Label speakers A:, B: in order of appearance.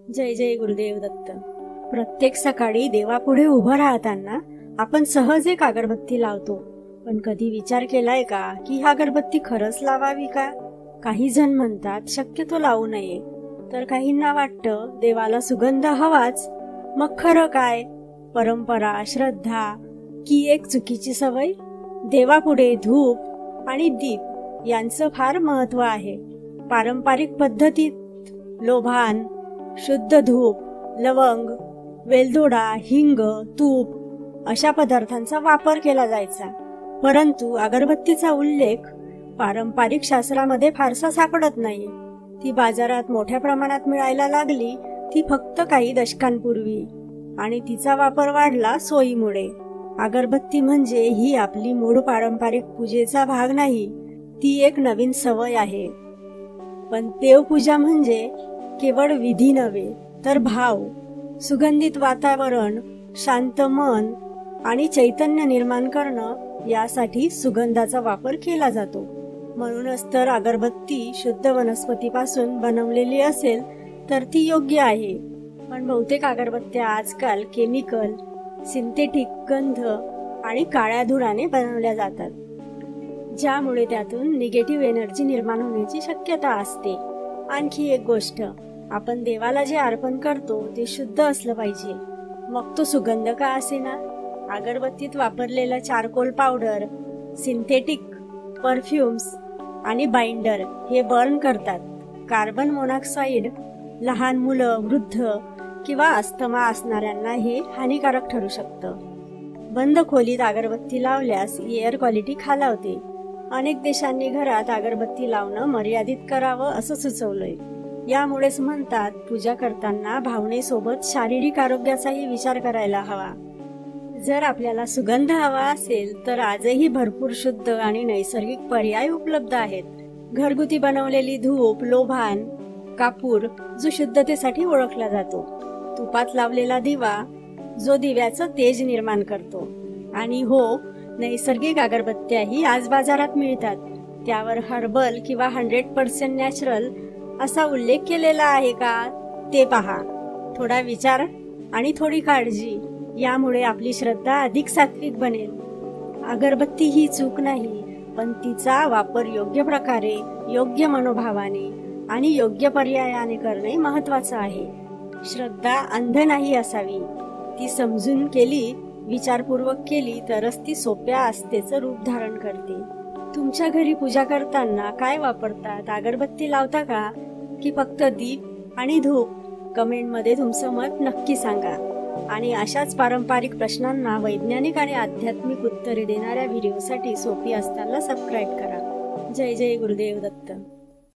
A: जय जय गुरुदेव दत्त। प्रत्येक सकाळी देवापुढे उभं राहताना आपण सहज एक अगरबत्ती लावतो, पण कधी विचार केलाय का की ही अगरबत्ती खरंच लावावी का? काही जण म्हणतात शक्यतो लावू नये, तर काहींना वाटतं देवाला सुगंध हवाच। मग खरं काय? परंपरा, श्रद्धा की एक चुकीची सवय? देवापुढे धूप आणि दीप यांचं फार महत्व आहे। पारंपरिक पद्धतीत लोभान, शुद्ध धूप, लवंग, वेलदोडा, हिंग, तूप अशा पदार्थांचा वापर केला जायचा, परंतु अगरबत्तीचा उल्लेख पारंपरिक शास्त्रामध्ये फारसा सापडत नाही। ती बाजारात मोठ्या प्रमाणात मिळायला लागली ती फक्त काही दशकांपूर्वी, आणि तिचा वापर वाढला सोयीमुळे। अगरबत्ती म्हणजे ही आपली मूळ पारंपरिक पूजेचा भाग नाही, ती एक नवीन सवय आहे। पण देवपूजा म्हणजे केवळ विधी नव्हे तर भाव, सुगंधित वातावरण, शांत मन आणि चैतन्य निर्माण करणं यासाठी सुगंधाचा वापर केला जातो। म्हणूनच तर अगरबत्ती शुद्ध वनस्पतीपासून बनवलेली असेल तर ती योग्य आहे। पण बहुतेक अगरबत्त्या आजकाल केमिकल, सिंथेटिक गंध आणि काळ्या धुराने बनवल्या जातात, ज्यामुळे त्यातून निगेटिव्ह एनर्जी निर्माण होण्याची शक्यता असते। आणखी एक गोष्ट, आपण देवाला जे अर्पण करतो ते शुद्ध असलं पाहिजे, मग तो सुगंध का असेना। अगरबत्तीत वापरलेला चारकोल पावडर, सिंथेटिक परफ्यूम्स आणि बाइंडर हे बर्न करतात। कार्बन मोनॉक्साईड लहान मुलं, वृद्ध किंवा अस्थमा असणाऱ्यांना हे हानिकारक ठरू शकतं। बंद खोलीत अगरबत्ती लावल्यास एअर क्वालिटी खालावते। अनेक देशांनी घरात अगरबत्ती लावणं मर्यादित करावं असं सुचवलंय। यामुळेच म्हणतात पूजा करताना भावनेसोबत शारीरिक आरोग्याचाही विचार करायला हवा। जर आपल्याला सुगंध हवा असेल तर आजही भरपूर शुद्ध आणि नैसर्गिक पर्याय उपलब्ध आहेत। घरगुती बनवलेली धूप, लोभान, कापूर जो शुद्धतेसाठी ओळखला जातो, तुपात लावलेला दिवा जो दिव्याचं तेज निर्माण करतो, आणि हो, नैसर्गिक अगरबत्त्याही आज बाजारात मिळतात। त्यावर हर्बल किंवा 100% नॅचरल असा उल्लेख केलेला आहे का ते पहा। थोडा विचार आणि थोडी काळजी, यामुळे आपली श्रद्धा अधिक सात्विक बनेल। अगरबत्ती ही चूक नाही, पण तिचा वापर योग्य प्रकारे, योग्य मनोभावाने आणि योग्य पर्यायाने करणे महत्वाचं आहे। श्रद्धा अंध नाही असावी, ती समजून केली, विचारपूर्वक केली तरच ती सोप्या आस्थेचं रूप धारण करते। तुमच्या घरी पूजा करताना काय वापरतात? अगरबत्ती लावता का की फक्त दीप आणि धूप? कमेंटमध्ये तुमचं मत नक्की सांगा। आणि अशाच पारंपरिक प्रश्नांना वैज्ञानिक आणि आध्यात्मिक उत्तरे देणाऱ्या व्हिडिओसाठी सोपी असताना सबस्क्राईब करा। जय जय गुरुदेव दत्त।